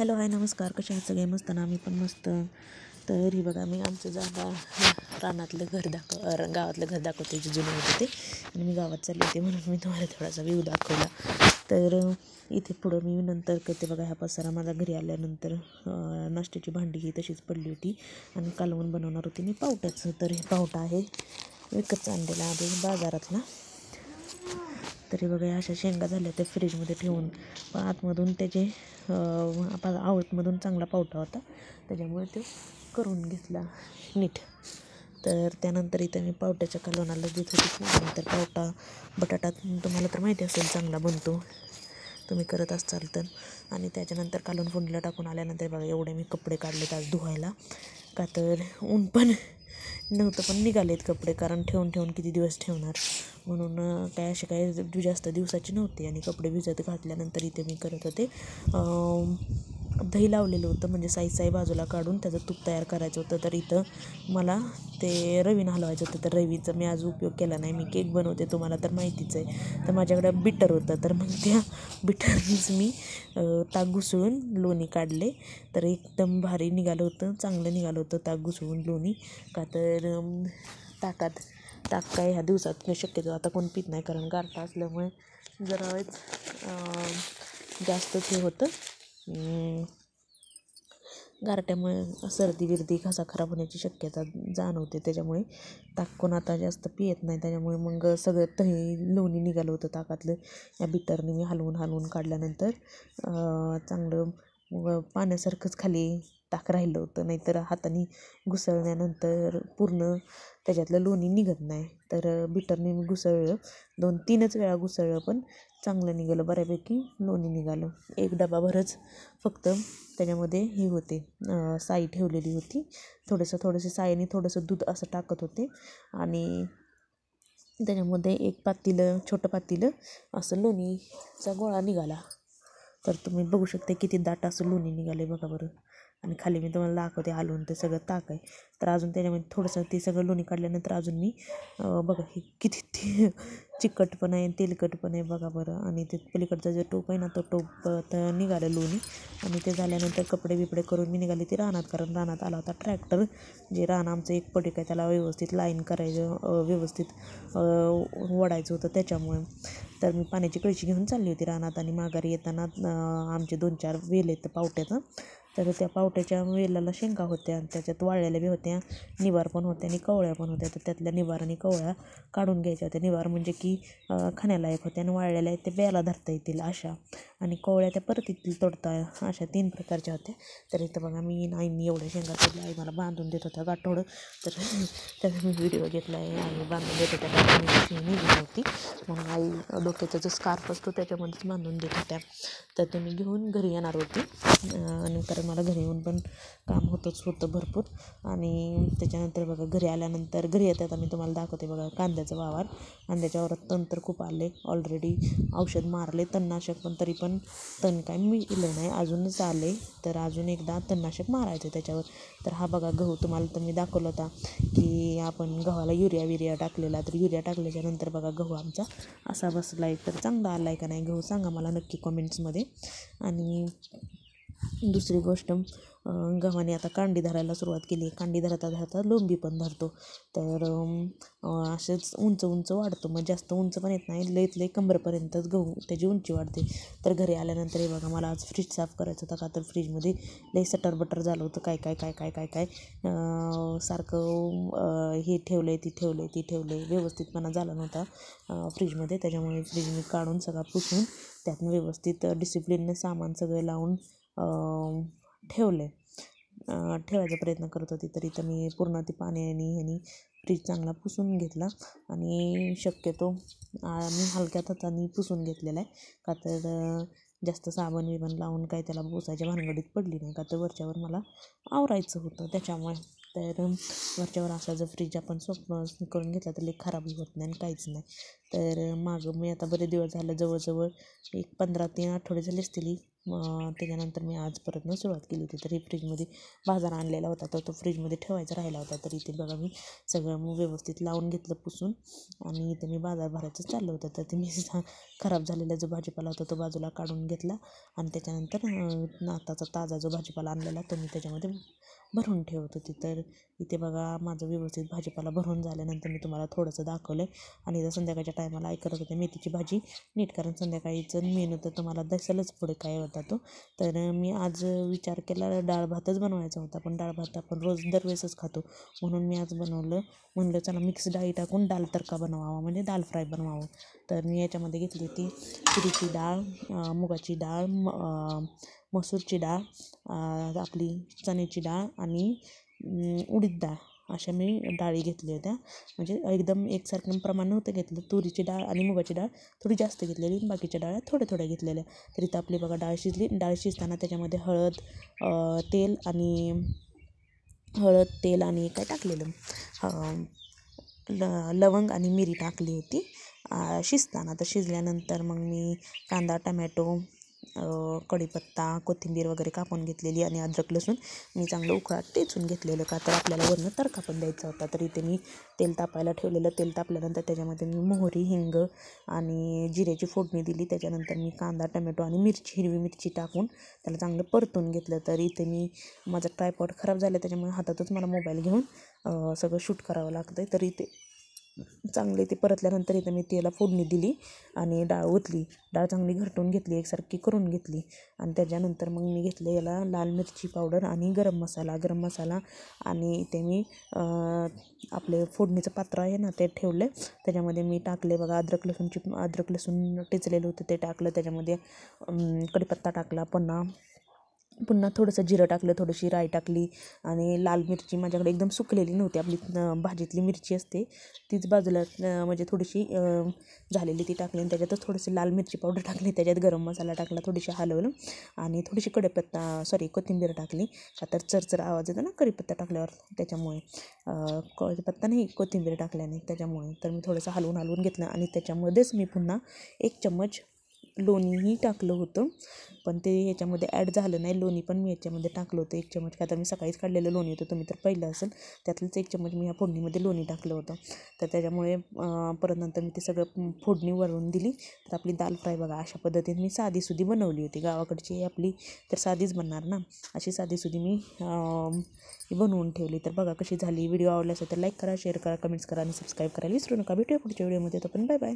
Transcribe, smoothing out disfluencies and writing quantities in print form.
Hello hi नमस्कार, कशा आहेत सगळे? मस्त ना? मी पण मस्त. तर ही बघा, मी आमचं जागा रानातलं घर गावातलं घर दाखवते जे जुने होते ते. आणि मी गावात चालले होते म्हणून मी तुम्हाला थोडासा व्ह्यू दाखवला. तर इथे पुढं मी नंतर करते बघा. हा पसारा माझा घरी आल्यानंतर नाश्त्याची भांडी ही तशीच पडली होती आणि कालवण बनवणार होती मी पावट्याचं. तर हे पावटा आहे विकत आणलेला आहे बाजारातला. तरी बघा अशा शेंगा झाल्या त्या फ्रीजमध्ये ठेवून, पण आतमधून त्याचे आवळतमधून चांगला पावटा होता त्याच्यामुळे तो करून घेतला नीट. तर त्यानंतर इथं मी पावट्याच्या कालवणाला देत होती. नंतर पावटा बटाटा तुम्हाला तर माहिती असेल चांगला बनतो, तुम्ही करत असाल तर. आणि त्याच्यानंतर कालवण फोडणीला टाकून आल्यानंतर बघा एवढे मी कपडे काढलेत आज धुवायला, का तर ऊन पण नव्हतं पण निघालेत कपडे, कारण ठेवून ठेवून किती दिवस ठेवणार म्हणून काय असे काय जास्त दिवसाचे नव्हते. आणि कपडे भिजत घातल्यानंतर इथे मी करत होते दही लावलेलं होतं, म्हणजे साई बाजूला काढून त्याचं तूप तयार करायचं होतं. तर इथं मला ते रवीनं हलवायचं होतं, तर रवीचा मी आज उपयोग केला नाही. मी केक बनवते तुम्हाला तर माहितीच आहे. तर माझ्याकडं बिटर होतं, तर मग त्या बिटरनीच मी ताक घुसळून लोणी काढले. तर एकदम भारी निघालं होतं, चांगलं निघालं होतं ताक घुसळून लोणी. का तर ताक काय ह्या दिवसात शक्यतो आता कोण पित नाही, कारण गारठा असल्यामुळे जरा जास्तच हे होतं. गारट्यामुळे सर्दी बिर्दी घसा खराब होण्याची शक्यता जाणवते, त्याच्यामुळे ताक कोण आता जास्त पित नाही. त्याच्यामुळे मग सगळं लोणी निघालं होतं ताकातलं. या बिटरने मी हलवून काढल्यानंतर चांगलं पाण्यासारखंच खाली ताक राहिलं होतं, नाहीतर हाताने घुसळल्यानंतर पूर्ण त्याच्यातलं लोणी निघत नाही. तर बिटरने मी घुसळलं, 2-3च वेळा घुसळलं, पण चांगलं निघालं, बऱ्यापैकी लोणी निघालं. एक डबाभरच फक्त त्याच्यामध्ये हे होते, साई ठेवलेली होती. थोडंसं साईने थोडंसं दूध असं टाकत होते आणि त्याच्यामध्ये एक छोटं पातेलं असं लोणीचा गोळा निघाला. तर तुम्ही बघू शकता किती दाट असं लोणी निघाले बघा बरं. आणि खाली मी तुम्हाला दाखवते हलवून, ते सगळं ताक आहे. तर अजून त्याच्यामध्ये थोडंसं ते सगळं लोणी काढल्यानंतर अजून मी बघा हे किती चिकट पण आहे, तेलकट पण आहे बघा बरं. आणि ते पलीकडचा जो टोप आहे ना, तो टोप निघालं लोणी. आणि ते झाल्यानंतर कपडे बिपडे करून मी निघाली ती रानात, कारण रानात आला होता ट्रॅक्टर. जे रान आमचं एक पडीक आहे त्याला व्यवस्थित लाईन करायचं, व्यवस्थित वडायचं होतं त्याच्यामुळे. तर मी पाण्याची कळशी घेऊन चालली होती रानात. आणि माघारी येताना आमचे 2-4 वेल आहेत पावट्याचं. तर त्या पावट्याच्या वेलाला शेंगा होत्या, त्याच्यात वाळलेल्या बी होत्या, निवार पण होत्या आणि कवळ्या पण होत्या. तर त्यातल्या निवार आणि कवळ्या काढून घ्यायच्या होत्या. निवार म्हणजे की खाण्यालायक होत्या, आणि वाळलेल्या आहेत ते बेला धरता येतील अशा, आणि कवळ्या त्या परत येतील तोडता, अशा 3 प्रकारच्या होत्या. तर इथं बघा मी एवढ्या शेंगा तोडल्या, आई मला बांधून देत होत्या गाठोडं. तर त्याचा मी व्हिडिओ घेतला आहे. आई बांधून देत होत्या, निघली नव्हती म्हणून आई डोक्याचा जो स्कार्फ असतो त्याच्यामध्येच बांधून देत होत्या. तर ते मी घेऊन घरी येणार होती, आणि कारण मला घरी येऊन पण काम होतं भरपूर. आणि त्याच्यानंतर बघा घरी आल्यानंतर घरी येतात आम्ही तुम्हाला दाखवते बघा कांद्याचा वावर. कांद्याच्या वावरात तण तर खूप आले, ऑलरेडी औषध मारले तणनाशक, पण तरी पण तण काय मिळलं नाही, अजूनच आले. तर अजून एकदा तणनाशक मारायचं त्याच्यावर. तर हा बघा गहू तुम्हाला तर मी दाखवला होता की आपण गव्हाला युरिया टाकलेला. तर युरिया टाकल्याच्या नंतर बघा गहू आमचा असा बसला आहे. तर चांगला आला आहे का नाही गहू सांगा मला नक्की कमेंट्समध्ये. आणि दुसरी गोष्ट, गव्हाने आता कांडी धरायला सुरुवात केली. कांडी धरता लोंबी पण धरतो. तर असेच उंच वाढतो, मग जास्त उंच पण येत नाही, लई कंबरपर्यंतच गहू त्याची उंची वाढते. तर घरी आल्यानंतर हे बघा मला आज फ्रीज साफ करायचं होतं, का तर फ्रीजमध्ये लई सटर बटर झालं होतं, काय सारखं हे ठेवलं ती ठेवलं व्यवस्थितपणा झाला नव्हता फ्रीजमध्ये. त्याच्यामुळे फ्रीज मी काढून सगळा पुसून त्यातनं व्यवस्थित डिसिप्लिनने सामान सगळं लावून ठेवायचा प्रयत्न करत होती. तर इथं मी पूर्ण ती पाण्याने ह्यानी फ्रीज चांगला पुसून घेतला. आणि शक्यतो मी हलक्यात हाताने पुसून घेतलेला आहे, का तर जास्त साबण बिबण लावून काय त्याला पुसायच्या भानगडीत पडली नाही, का तर वरच्यावर मला आवरायचं होतं त्याच्यामुळे. तर वरच्यावर असा जर फ्रीज आपण स्वच्छ करून घेतला तर खराबही होत नाही आणि काहीच नाही. तर मागं मी आता बरेच दिवस झालं, जवळजवळ एक 15-3 आठवडे झाले असतील. त्याच्यानंतर मी आज परत सुरुवात केली होती. तर फ्रीजमध्ये बाजार आणलेला होता, तर तो फ्रीजमध्ये ठेवायचा राहिला होता. तर इथे बघा मी सगळं व्यवस्थित लावून घेतलं पुसून, आणि इथे मी बाजार भरायचं चाललं होतं. तर ते मी खराब झालेला जो भाजीपाला होता तो बाजूला काढून घेतला, आणि त्याच्यानंतर नाताचा ताजा जो भाजीपाला आणलेला तो मी त्याच्यामध्ये भरून ठेवत होती. तर इथे बघा माझं व्यवस्थित भाजीपाला भरून झाल्यानंतर मी तुम्हाला थोडंसं दाखवलं आहे. आणि इथं संध्याकाळच्या टायमाला करत होते मेथीची भाजी नीट, कारण संध्याकाळीचं मेनू तर तुम्हाला दिसेलच पुढे काय होता तो. तर मी आज विचार केला डाळ भातच बनवायचा होता, पण डाळ भात आपण रोज दरवेळेसच खातो, म्हणून मी आज म्हणलं चला मिक्स डाळी टाकून दाल तडका बनवावा, म्हणजे दाल फ्राय बनवावं. तर मी याच्यामध्ये घेतली होती तुरीची डाळ, मुगाची डाळ, मसूरची डाळ, आपली चण्याची डाळ आणि उडीद डाळ, अशा मी डाळी घेतल्या होत्या. म्हणजे एकदम एकसारखं प्रमाण नव्हतं घेतलं. तुरीची डाळ आणि मुगाची डाळ थोडी जास्त घेतलेली, बाकीच्या डाळ्या थोड्या थोड्या घेतलेल्या. तर इथं आपली बघा डाळ शिजली. डाळ शिजताना त्याच्यामध्ये तेल आणि काय टाकलेलं, लवंग आणि मिरी टाकली होती शिजताना. तर शिजल्यानंतर मग मी कांदा, टमॅटो, कढीपत्ता, कोथिंबीर वगैरे कापून घेतलेली, आणि अद्रक लसूण मी चांगलं उकळात टेचून घेतलेलं, का तर आपल्याला वरनं तडका पण द्यायचा होता. तर इथे मी तेल तापायला ठेवलेलं. तेल तापल्यानंतर त्याच्यामध्ये मी मोहरी, हिंग आणि जिऱ्याची फोडणी दिली. त्याच्यानंतर मी कांदा, टमॅटो आणि हिरवी मिरची टाकून त्याला चांगलं परतून घेतलं. तर इथे मी माझा ट्रायपॉड खराब झाला, त्याच्यामुळे हातातच मला मोबाईल घेऊन सगळं शूट करावं लागतं. तर इथे चांगले ते परतल्यानंतर इथं मी त्याला फोडणी दिली आणि डाळ ओतली. डाळ चांगली घरटून घेतली, एकसारखी करून घेतली, आणि त्याच्यानंतर मग मी घेतलं याला लाल मिरची पावडर आणि गरम मसाला आणि इथे मी आपले फोडणीचं पात्र आहे ना ते ठेवलं. त्याच्यामध्ये मी टाकले बघा अद्रक लसूण टेचलेलं होतं ते टाकलं. त्याच्यामध्ये कढीपत्ता टाकला, पुन्हा थोडंसं जिरं टाकलं, थोडीशी राई टाकली, आणि लाल मिरची माझ्याकडे एकदम सुकलेली नव्हती, आपली भाजीतली मिरची असते तीच बाजूला म्हणजे थोडीशी झालेली ती टाकली, आणि त्याच्यातच थोडीशी लाल मिरची पावडर टाकली, त्याच्यात गरम मसाला टाकला, थोडीशी हलवलं, आणि थोडीशी कोथिंबीर टाकली, का तर चरचर आवाज येतो ना कढीपत्ता टाकल्यावर, त्याच्यामुळे कढीपत्ता नाही, कोथिंबीर टाकल्याने त्याच्यामुळे. तर मी थोडंसं हलवून घेतलं, आणि त्याच्यामध्येच मी पुन्हा 1 चम्मच लोणीही टाकलं होतं, पण ते याच्यामध्ये ॲड झालं नाही. लोणी पण मी याच्यामध्ये टाकलं होतं 1 चम्मच, का तर मी सकाळीच काढलेलं लोणी होतं, तुम्ही तर पाहिलं असेल. त्यातलंच 1 चम्मच मी ह्या फोडणीमध्ये लोणी टाकलं होतं. तर त्याच्यामुळे परत नंतर मी ते सगळं फोडणी वरून दिली. तर आपली दाल फ्राय बघा अशा पद्धतीने मी साधीसुधी बनवली होती. गावाकडची आपली तर साधीच बनणार ना, अशी साधीसुधी मी बनवून ठेवली. तर बघा कशी झाली. व्हिडिओ आवडला असेल तर लाईक करा, शेअर करा, कमेंट्स करा, आणि सबस्क्राईब करायला विसरू नका. भेटूया पुढच्या व्हिडिओमध्ये. तोपर्यंत बाय बाय.